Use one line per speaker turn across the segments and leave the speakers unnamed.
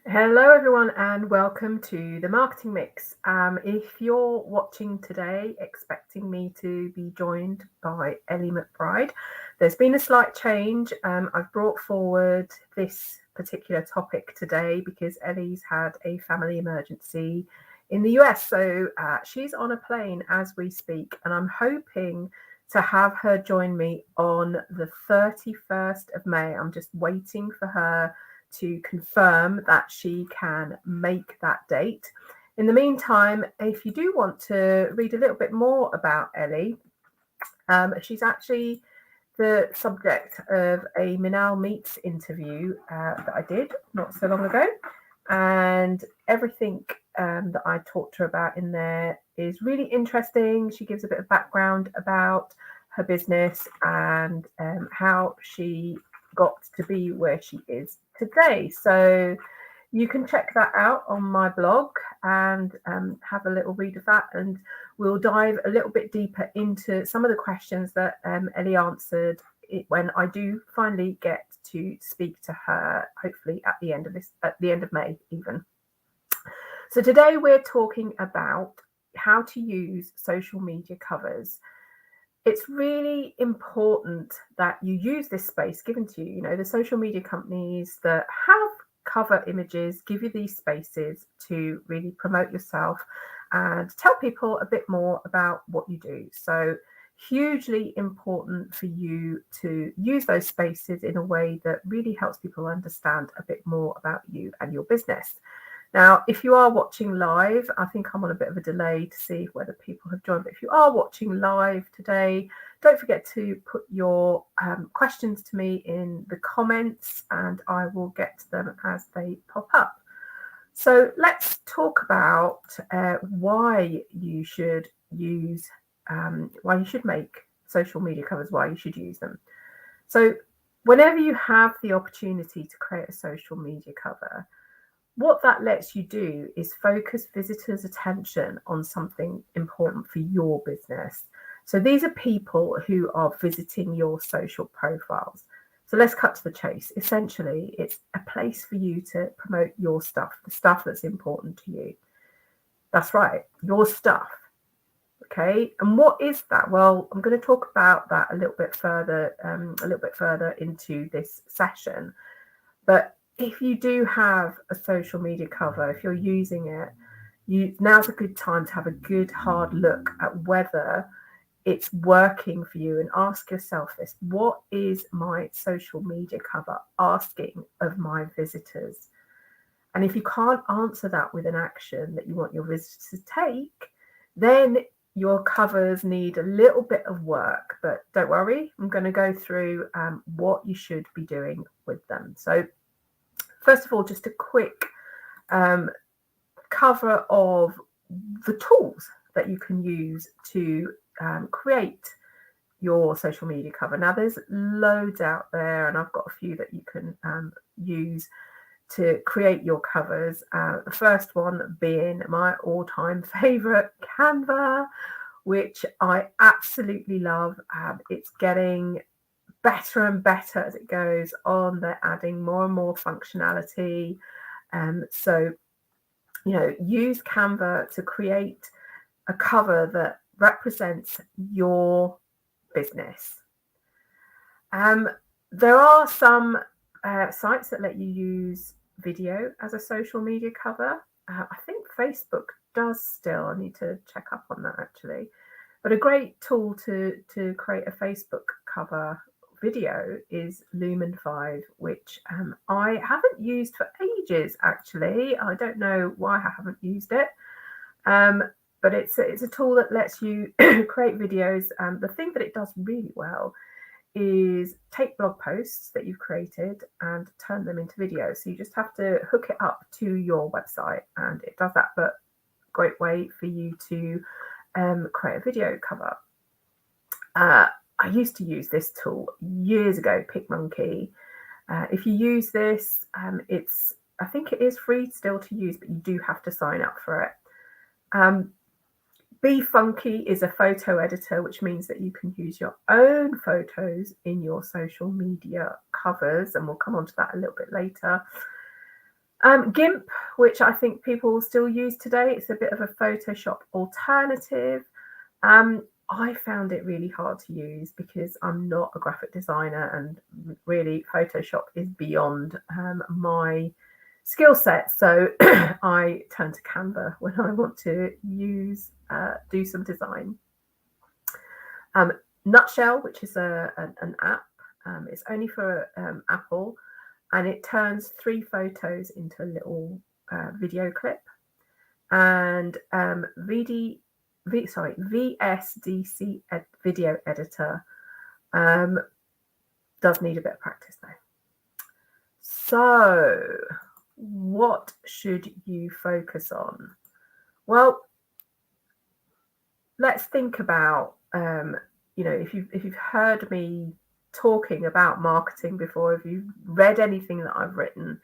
Hello, everyone, and welcome to the Marketing Mix. If you're watching today expecting me to be joined by Ellie McBride, there's been a slight change. I've brought forward this particular topic today because Ellie's had a family emergency in the US. So she's on a plane as we speak, and I'm hoping to have her join me on the 31st of May. I'm just waiting for her to confirm that she can make that date. In the meantime, if you do want to read a little bit more about Ellie, she's actually the subject of a Minal Meets interview that I did not so long ago. And everything that I talked to her about in there is really interesting. She gives a bit of background about her business and how she got to be where she is today. So you can check that out on my blog and have a little read of that. And we'll dive a little bit deeper into some of the questions that Ellie answered when I do finally get to speak to her, hopefully at the end of May even. So today we're talking about how to use social media covers. It's really important that you use this space given to you. You know, the social media companies that have cover images give you these spaces to really promote yourself and tell people a bit more about what you do. So hugely important for you to use those spaces in a way that really helps people understand a bit more about you and your business. Now, if you are watching live, I think I'm on a bit of a delay to see whether people have joined. But if you are watching live today, don't forget to put your questions to me in the comments and I will get to them as they pop up. So let's talk about why you should make social media covers, why you should use them. So whenever you have the opportunity to create a social media cover, what that lets you do is focus visitors' attention on something important for your business. So these are people who are visiting your social profiles. So let's cut to the chase. Essentially, it's a place for you to promote your stuff, the stuff that's important to you. That's right, your stuff. Okay, and what is that? Well, I'm going to talk about that a little bit further into this session. But if you do have a social media cover, if you're using it, now's a good time to have a good hard look at whether it's working for you and ask yourself this: what is my social media cover asking of my visitors? And if you can't answer that with an action that you want your visitors to take, then your covers need a little bit of work. But don't worry, I'm going to go through what you should be doing with them. So first of all, just a quick cover of the tools that you can use to create your social media cover. Now, there's loads out there, and I've got a few that you can use to create your covers. The first one being my all-time favorite, Canva, which I absolutely love. It's getting better and better as it goes on. They're adding more and more functionality. So, use Canva to create a cover that represents your business. There are some sites that let you use video as a social media cover. I think Facebook does still. I need to check up on that actually. But a great tool to create a Facebook cover video is Lumen 5, which I haven't used for ages actually. I don't know why I haven't used it. But it's a tool that lets you create videos. The thing that it does really well is take blog posts that you've created and turn them into videos. So you just have to hook it up to your website and it does that. But great way for you to create a video cover. I used to use this tool years ago, PicMonkey. If you use this, I think it is free still to use, but you do have to sign up for it. BeFunky is a photo editor, which means that you can use your own photos in your social media covers, and we'll come on to that a little bit later. GIMP, which I think people still use today, it's a bit of a Photoshop alternative. I found it really hard to use because I'm not a graphic designer, and really Photoshop is beyond my skill set. So I turn to Canva when I want to do some design. Nutshell, which is an app, it's only for Apple, and it turns 3 photos into a little video clip. And VSDC video editor does need a bit of practice though. So what should you focus on? Well, let's think about if you've heard me talking about marketing before, if you've read anything that I've written,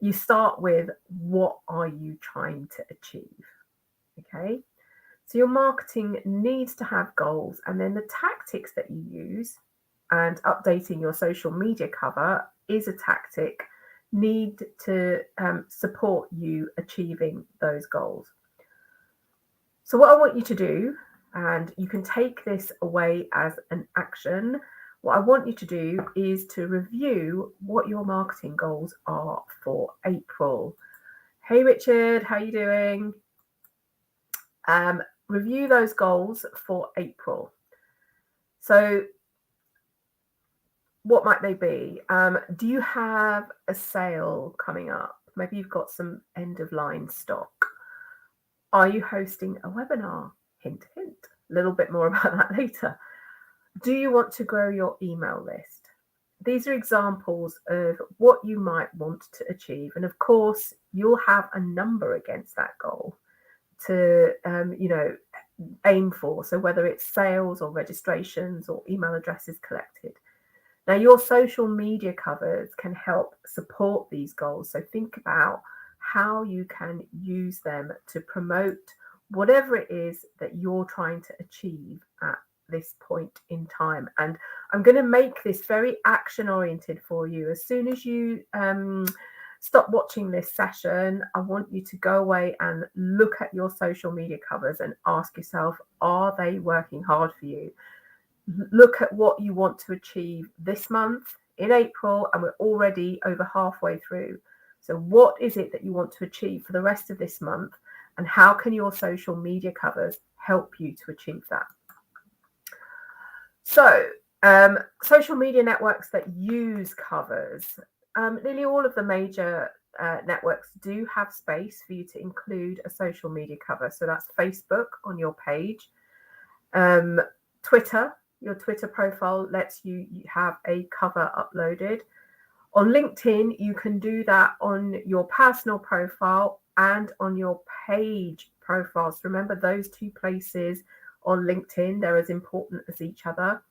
you start with, what are you trying to achieve? Okay, so your marketing needs to have goals, and then the tactics that you use, and updating your social media cover is a tactic, need to support you achieving those goals. So what I want you to do, and you can take this away as an action, what I want you to do is to review what your marketing goals are for April. Hey Richard, how are you doing? Review those goals for April. So what might they be? Do you have a sale coming up? Maybe you've got some end of line stock. Are you hosting a webinar? Hint, hint. A little bit more about that later. Do you want to grow your email list? These are examples of what you might want to achieve. And of course, you'll have a number against that goal to, aim for. So whether it's sales or registrations or email addresses collected. Now, your social media covers can help support these goals. So think about how you can use them to promote whatever it is that you're trying to achieve at this point in time. And I'm going to make this very action oriented for you. As soon as you stop watching this session, I want you to go away and look at your social media covers and ask yourself, are they working hard for you? Look at what you want to achieve this month in April, and we're already over halfway through. So what is it that you want to achieve for the rest of this month, and how can your social media covers help you to achieve that? So social media networks that use covers, nearly all of the major networks do have space for you to include a social media cover. So that's Facebook on your page, Twitter. Your Twitter profile lets you have a cover uploaded. On LinkedIn, you can do that on your personal profile and on your page profiles. Remember, those 2 places on LinkedIn, they're as important as each other.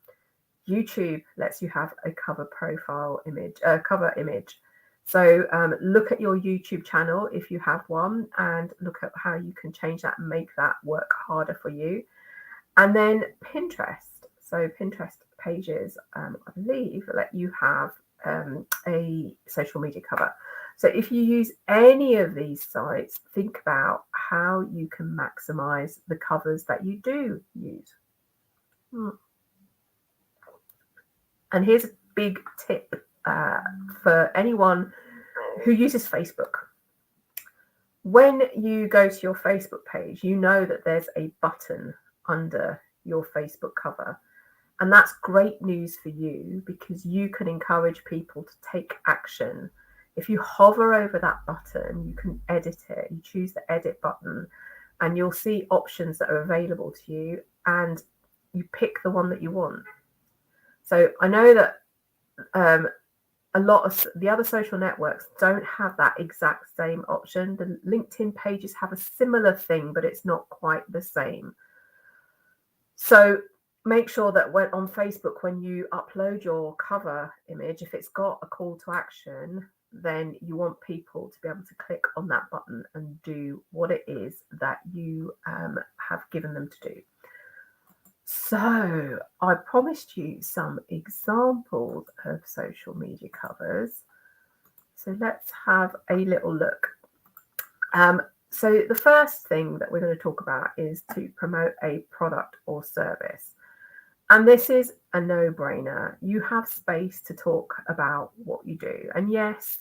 YouTube lets you have a cover image. So look at your YouTube channel if you have one, and look at how you can change that and make that work harder for you. And then Pinterest. So Pinterest pages, I believe, let you have a social media cover. So if you use any of these sites, think about how you can maximize the covers that you do use. And here's a big tip for anyone who uses Facebook. When you go to your Facebook page, you know that there's a button under your Facebook cover. And that's great news for you, because you can encourage people to take action. If you hover over that button, you can edit it. You choose the edit button, and you'll see options that are available to you, and you pick the one that you want. So I know that a lot of the other social networks don't have that exact same option. The LinkedIn pages have a similar thing, but it's not quite the same. So make sure that when on Facebook, when you upload your cover image, if it's got a call to action, then you want people to be able to click on that button and do what it is that you have given them to do. So I promised you some examples of social media covers. So let's have a little look. So the first thing that we're going to talk about is to promote a product or service. And this is a no-brainer. You have space to talk about what you do. And yes,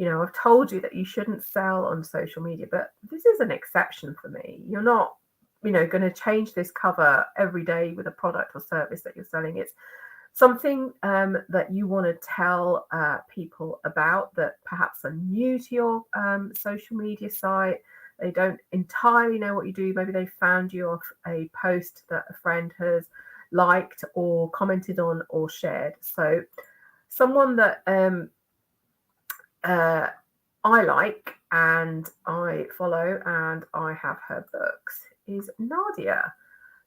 I've told you that you shouldn't sell on social media, but this is an exception for me. You're not, going to change this cover every day with a product or service that you're selling. It's something that you want to tell people about that perhaps are new to your social media site. They don't entirely know what you do. Maybe they found you off a post that a friend has liked or commented on or shared. So someone that I like and I follow and I have her books is Nadia.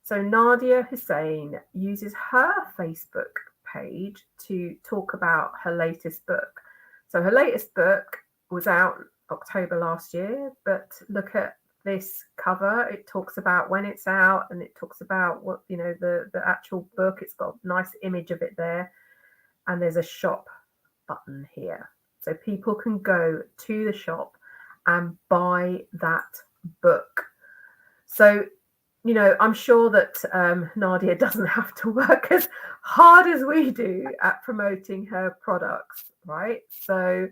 So Nadia Hussain uses her Facebook page to talk about her latest book. So her latest book was out October last year, but look at this cover. It talks about when it's out and it talks about what, the actual book. It's got a nice image of it there. And there's a shop button here. So people can go to the shop and buy that book. So, I'm sure that Nadia doesn't have to work as hard as we do at promoting her products, right? So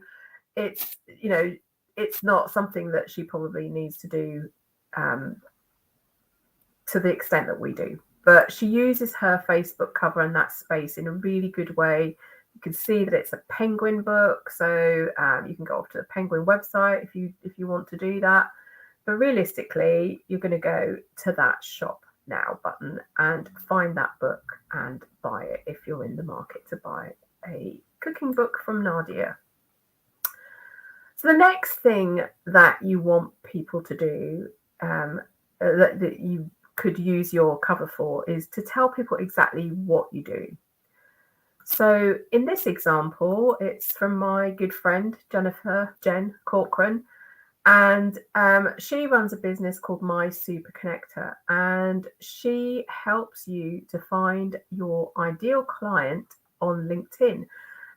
it's, it's not something that she probably needs to do to the extent that we do. But she uses her Facebook cover and that space in a really good way. You can see that it's a Penguin book, so you can go off to the Penguin website if you want to do that. But realistically, you're going to go to that shop now button and find that book and buy it if you're in the market to buy a cooking book from Nadia. So the next thing that you want people to do that you could use your cover for is to tell people exactly what you do. So in this example, it's from my good friend, Jen Corcoran. And she runs a business called My Super Connector, and she helps you to find your ideal client on LinkedIn.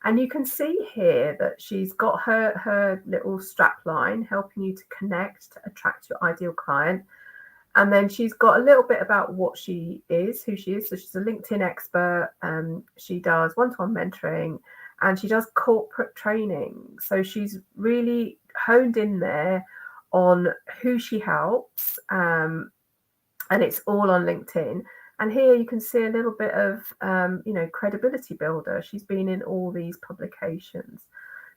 And you can see here that she's got her little strap line helping you to connect, to attract your ideal client. And then she's got a little bit about what she is, who she is. So she's a LinkedIn expert. She does one-to-one mentoring and she does corporate training. So she's really honed in there on who she helps. And it's all on LinkedIn. And here you can see a little bit of, credibility builder. She's been in all these publications.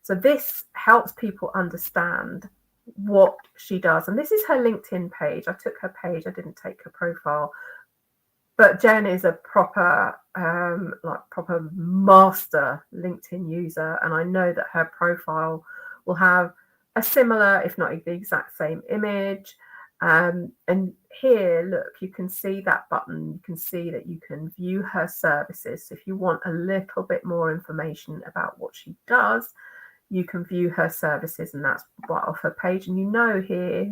So this helps people understand what she does. And this is her LinkedIn page. I took her page. I didn't take her profile. But Jen is a proper master LinkedIn user. And I know that her profile will have a similar, if not the exact same image. And here, look, you can see that button. You can see that you can view her services. So if you want a little bit more information about what she does, you can view her services, and that's right off her page. And here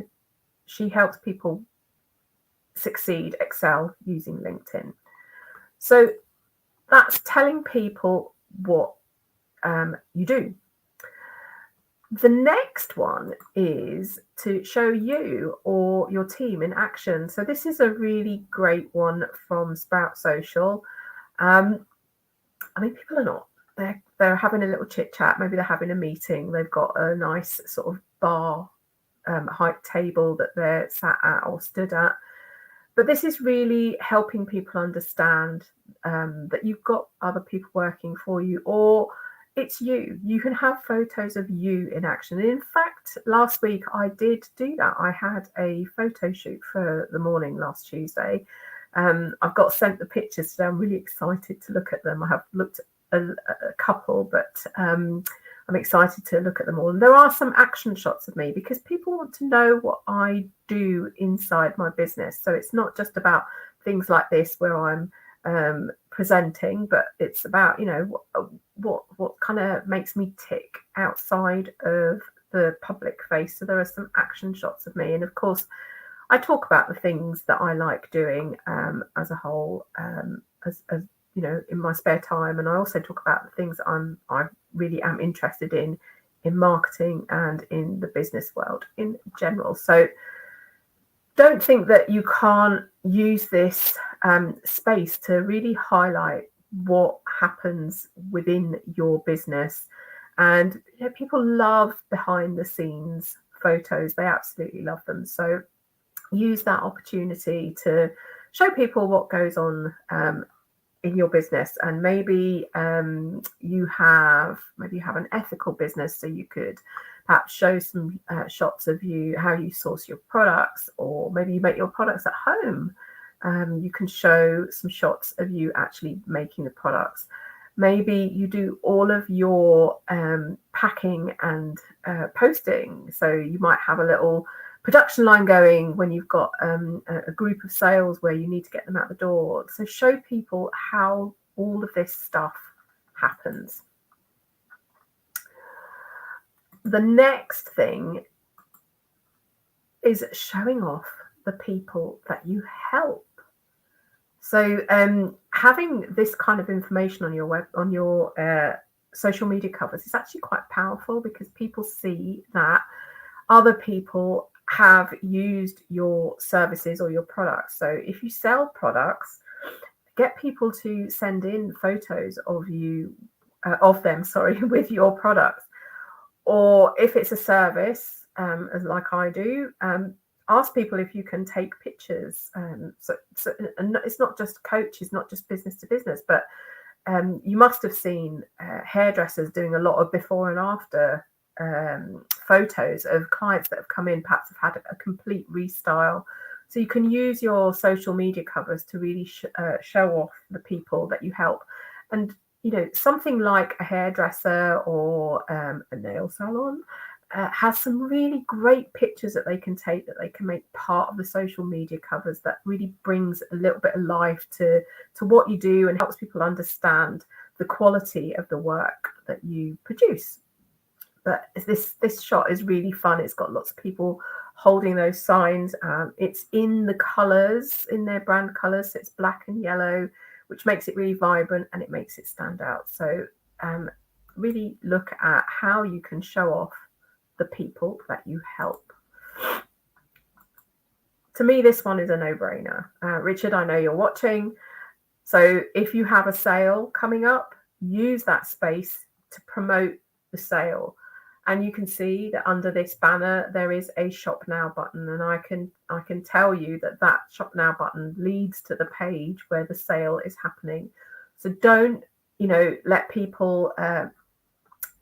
she helps people succeed, excel using LinkedIn. So that's telling people what you do. The next one is to show you or your team in action. So this is a really great one from Sprout Social. People are not. They're having a little chit chat. Maybe they're having a meeting. They've got a nice sort of bar height table that they're sat at or stood at. But this is really helping people understand that you've got other people working for you, or it's you. You can have photos of you in action. And in fact, last week I did do that. I had a photo shoot for the morning last Tuesday. I've got sent the pictures today. I'm really excited to look at them. I have looked at a couple, but I'm excited to look at them all. And there are some action shots of me because people want to know what I do inside my business. So it's not just about things like this where I'm presenting, but it's about, what kind of makes me tick outside of the public face. So there are some action shots of me. And of course, I talk about the things that I like doing as a whole, as in my spare time. And I also talk about the things I really am interested in in marketing and in the business world in general. So don't think that you can't use this space to really highlight what happens within your business. And people love behind the scenes photos. They absolutely love them. So use that opportunity to show people what goes on in your business. And maybe you have an ethical business, so you could perhaps show some shots of how you source your products, or maybe you make your products at home. You can show some shots of you actually making the products. Maybe you do all of your packing and posting. So you might have a little production line going when you've got a group of sales where you need to get them out the door. So show people how all of this stuff happens. The next thing is showing off the people that you help. So having this kind of information on your social media covers is actually quite powerful, because people see that other people have used your services or your products. So if you sell products, get people to send in photos of them with your products. Or if it's a service, as like I do, ask people if you can take pictures. So and it's not just coaches, not just business to business, but you must have seen hairdressers doing a lot of before and after photos of clients that have come in, perhaps have had a complete restyle. So you can use your social media covers to really show off the people that you help. And something like a hairdresser or a nail salon has some really great pictures that they can take, that they can make part of the social media covers, that really brings a little bit of life to what you do and helps people understand the quality of the work that you produce. But this shot is really fun. It's got lots of people holding those signs. It's in the colours, in their brand colours. So it's black and yellow, which makes it really vibrant and it makes it stand out. So really look at how you can show off the people that you help. To me, this one is a no-brainer. Richard, I know you're watching. So if you have a sale coming up, use that space to promote the sale. And you can see that under this banner, there is a Shop Now button. And I can tell you that Shop Now button leads to the page where the sale is happening. So don't, let people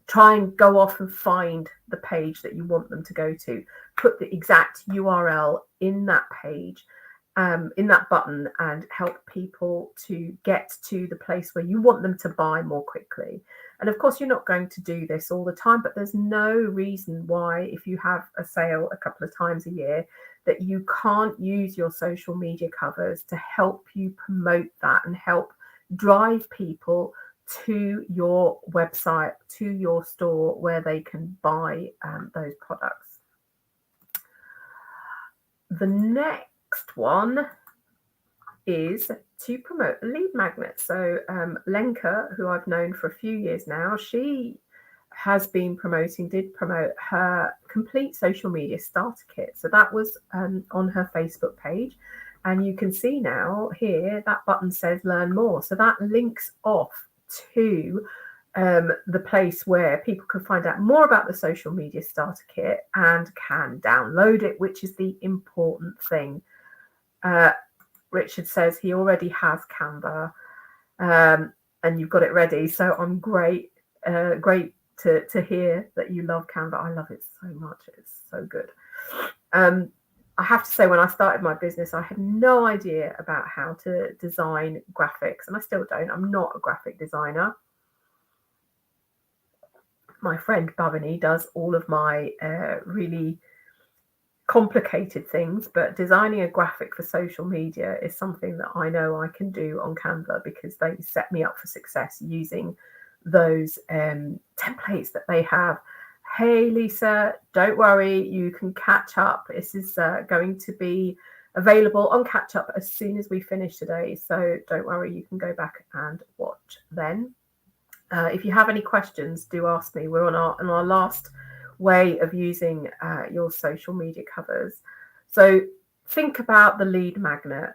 try and go off and find the page that you want them to go to. Put the exact URL in that page, in that button, and help people to get to the place where you want them to buy more quickly. And of course, you're not going to do this all the time, but there's no reason why, if you have a sale a couple of times a year, that you can't use your social media covers to help you promote that and help drive people to your website, to your store, where they can buy those products. The next one is to promote a lead magnet. So Lenka, who I've known for a few years now, she did promote her complete social media starter kit. So that was on her Facebook page. And you can see now here, that button says learn more. So that links off to the place where people can find out more about the social media starter kit and can download it, which is the important thing. Richard says he already has Canva and you've got it ready. So I'm great to hear that you love Canva. I love it so much. It's so good. I have to say, when I started my business, I had no idea about how to design graphics, and I still don't. I'm not a graphic designer. My friend Bhavani does all of my really complicated things, but designing a graphic for social media is something that I know I can do on Canva, because they set me up for success using those templates that they have. Hey Lisa, don't worry, you can catch up. This is going to be available on catch up as soon as we finish today, so don't worry, you can go back and watch then. If you have any questions, do ask me. We're on our last way of using your social media covers. So think about the lead magnet.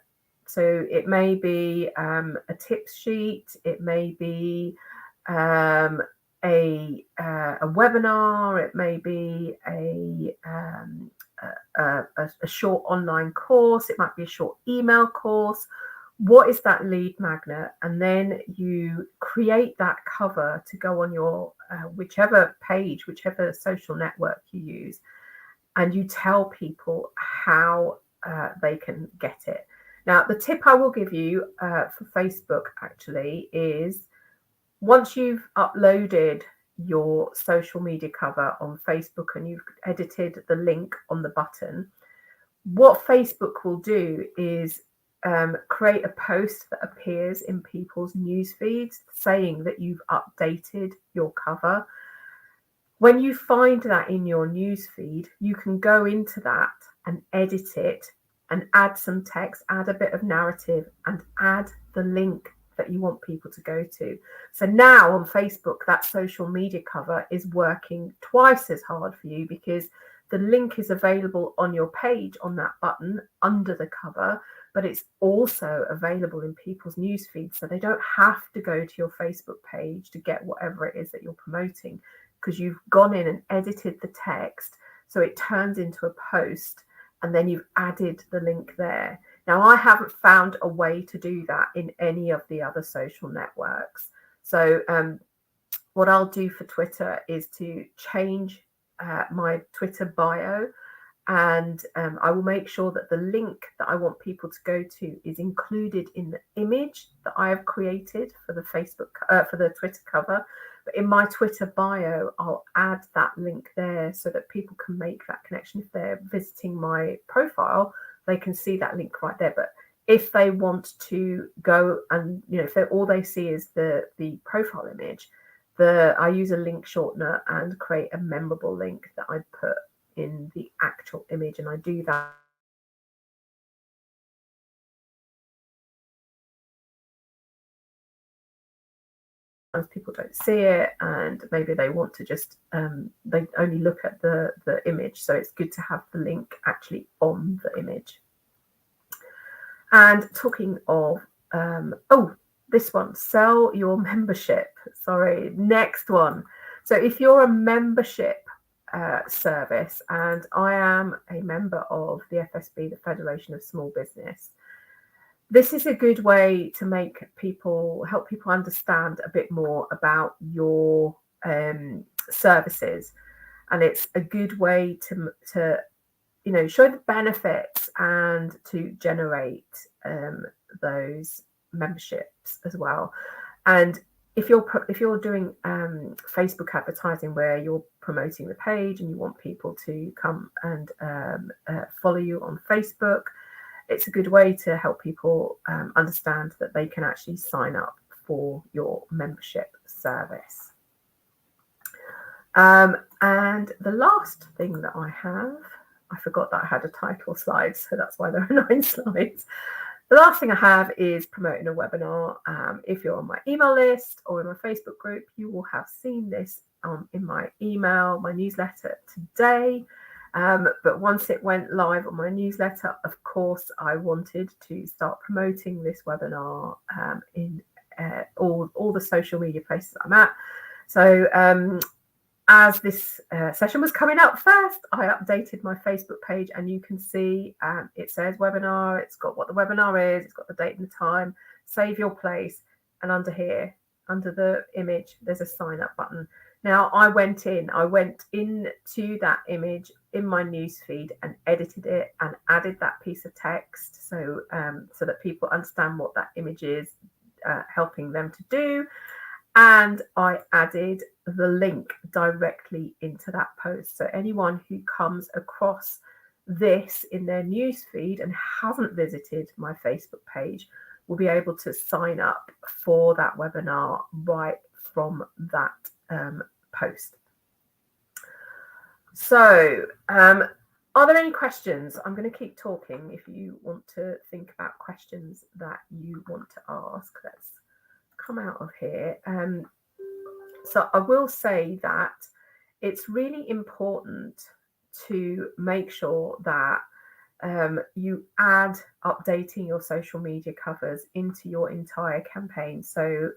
So it may be a tips sheet. It may be a webinar. It may be a short online course. It might be a short email course. What is that lead magnet? And then you create that cover to go on your whichever page, whichever social network you use, and you tell people how they can get it. Now, the tip I will give you for Facebook actually is, once you've uploaded your social media cover on Facebook and you've edited the link on the button, what Facebook will do is create a post that appears in people's news feeds saying that you've updated your cover. When you find that in your news feed, you can go into that and edit it and add some text, add a bit of narrative, and add the link that you want people to go to. So now on Facebook, that social media cover is working twice as hard for you, because the link is available on your page on that button under the cover, but it's also available in people's news feeds. So they don't have to go to your Facebook page to get whatever it is that you're promoting, because you've gone in and edited the text so it turns into a post, and then you've added the link there. Now, I haven't found a way to do that in any of the other social networks. So what I'll do for Twitter is to change my Twitter bio, and I will make sure that the link that I want people to go to is included in the image that I have created for the for the Twitter cover. But in my Twitter bio, I'll add that link there so that people can make that connection. If they're visiting my profile, they can see that link right there. But if they want to go and, if all they see is the profile image, I use a link shortener and create a memorable link that I put in the actual image, and I do that. People don't see it, and maybe they want to just they only look at the image, so it's good to have the link actually on the image. And talking of this one, sell your membership. Sorry, next one. So if you're a membership service, and I am a member of the FSB, the Federation of Small Business, this is a good way to help people understand a bit more about your services, and it's a good way to show the benefits and to generate those memberships as well. And if you're doing Facebook advertising where you're promoting the page and you want people to come and follow you on Facebook, it's a good way to help people understand that they can actually sign up for your membership service. And the last thing that I have, I forgot that I had a title slide, so that's why there are 9 slides. The last thing I have is promoting a webinar. If you're on my email list or in my Facebook group, you will have seen this in my newsletter today. But once it went live on my newsletter, of course, I wanted to start promoting this webinar in all the social media places I'm at. So as this session was coming up first, I updated my Facebook page, and you can see it says webinar. It's got what the webinar is. It's got the date and the time. Save your place. And under here, under the image, there's a sign up button. Now, I went into that image in my newsfeed and edited it and added that piece of text so that people understand what that image is helping them to do. And I added the link directly into that post. So anyone who comes across this in their newsfeed and hasn't visited my Facebook page will be able to sign up for that webinar right from that post. So are there any questions? I'm going to keep talking if you want to think about questions that you want to ask. Let's come out of here. So I will say that it's really important to make sure that you add updating your social media covers into your entire campaign. So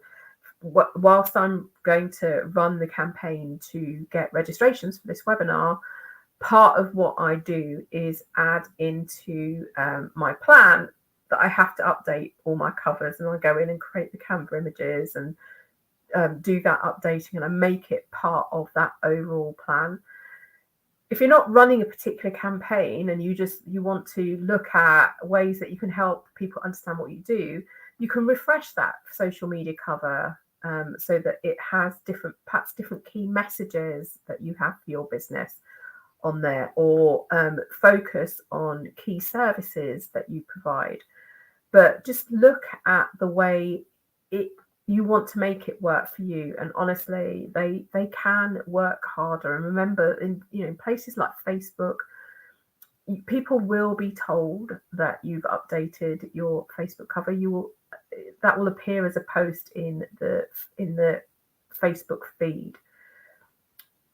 whilst I'm going to run the campaign to get registrations for this webinar, part of what I do is add into my plan that I have to update all my covers, and I go in and create the Canva images and do that updating, and I make it part of that overall plan. If you're not running a particular campaign and you want to look at ways that you can help people understand what you do, you can refresh that social media cover so that it has perhaps different key messages that you have for your business on there, or focus on key services that you provide. But just look at the way you want to make it work for you, and honestly, they can work harder. And remember, in places like Facebook, people will be told that you've updated your Facebook cover. That will appear as a post in the Facebook feed.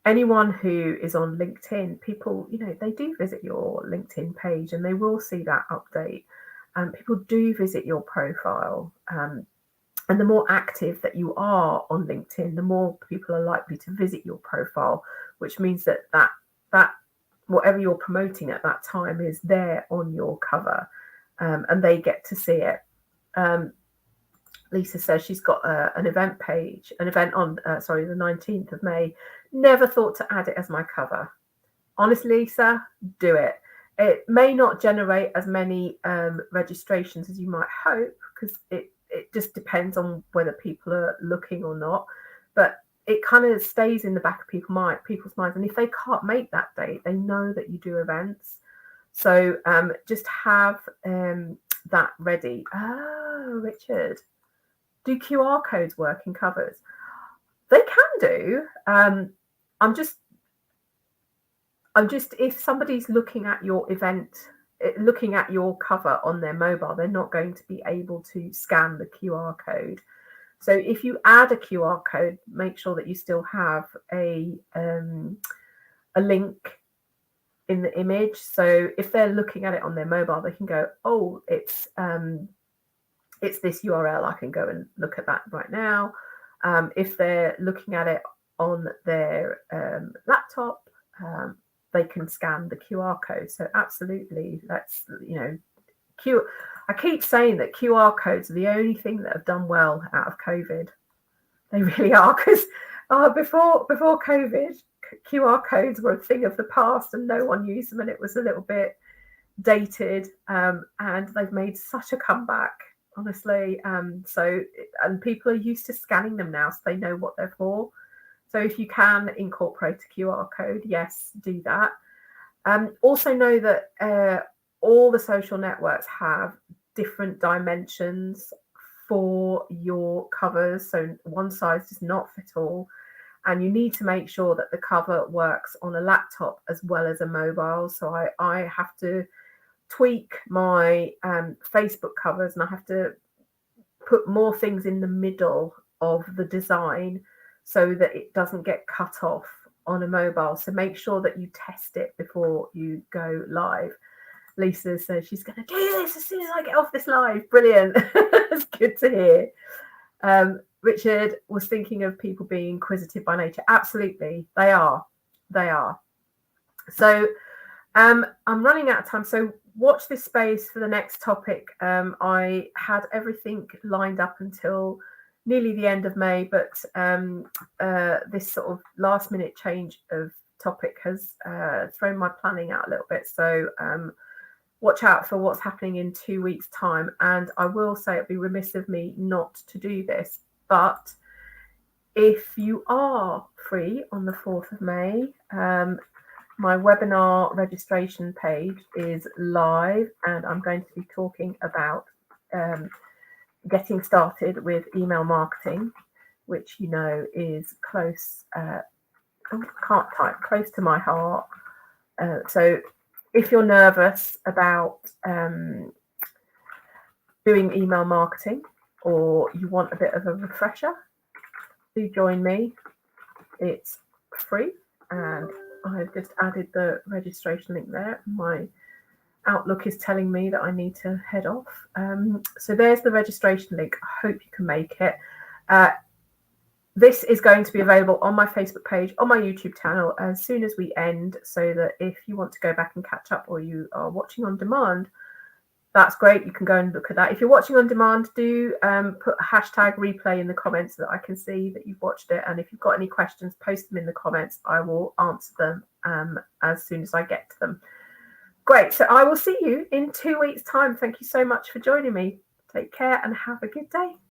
Anyone who is on LinkedIn, people, they do visit your LinkedIn page and they will see that update. People do visit your profile. And the more active that you are on LinkedIn, the more people are likely to visit your profile, which means that whatever you're promoting at that time is there on your cover, and they get to see it. Lisa says she's got an event on the 19th of May. Never thought to add it as my cover. Honestly, Lisa, do it. It may not generate as many registrations as you might hope, because it just depends on whether people are looking or not. But it kind of stays in the back of people's minds. And if they can't make that date, they know that you do events. So just have that ready. Oh, Richard. Do QR codes work in covers? They can do. I'm just, if somebody's looking at your event, looking at your cover on their mobile, they're not going to be able to scan the QR code. So if you add a QR code, make sure that you still have a link in the image. So if they're looking at it on their mobile, they can go, oh, it's this URL. I can go and look at that right now. If they're looking at it on their laptop, they can scan the QR code. So absolutely, that's, I keep saying that QR codes are the only thing that have done well out of COVID. They really are, because before COVID, QR codes were a thing of the past and no one used them, and it was a little bit dated, and they've made such a comeback, honestly. And people are used to scanning them now, so they know what they're for. So if you can incorporate a QR code, yes, do that. Also know that all the social networks have different dimensions for your covers. So one size does not fit all. And you need to make sure that the cover works on a laptop as well as a mobile. So I have to tweak my Facebook covers, and I have to put more things in the middle of the design so that it doesn't get cut off on a mobile. So make sure that you test it before you go live. Lisa says she's going to do this as soon as I get off this live. Brilliant. It's good to hear. Richard was thinking of people being inquisitive by nature. Absolutely, they are. So I'm running out of time. So watch this space for the next topic. I had everything lined up until nearly the end of May, but this sort of last minute change of topic has thrown my planning out a little bit. So watch out for what's happening in 2 weeks' time. And I will say it'd be remiss of me not to do this. But if you are free on the 4th of May, my webinar registration page is live, and I'm going to be talking about getting started with email marketing, which is close to my heart. So if you're nervous about doing email marketing, or you want a bit of a refresher, do join me. It's free, and I've just added the registration link there. My Outlook is telling me that I need to head off. So there's the registration link. I hope you can make it. This is going to be available on my Facebook page, on my YouTube channel as soon as we end, so that if you want to go back and catch up, or you are watching on demand, that's great. You can go and look at that. If you're watching on demand, do put hashtag replay in the comments so that I can see that you've watched it. And if you've got any questions, post them in the comments. I will answer them as soon as I get to them. Great. So I will see you in 2 weeks' time. Thank you so much for joining me. Take care and have a good day.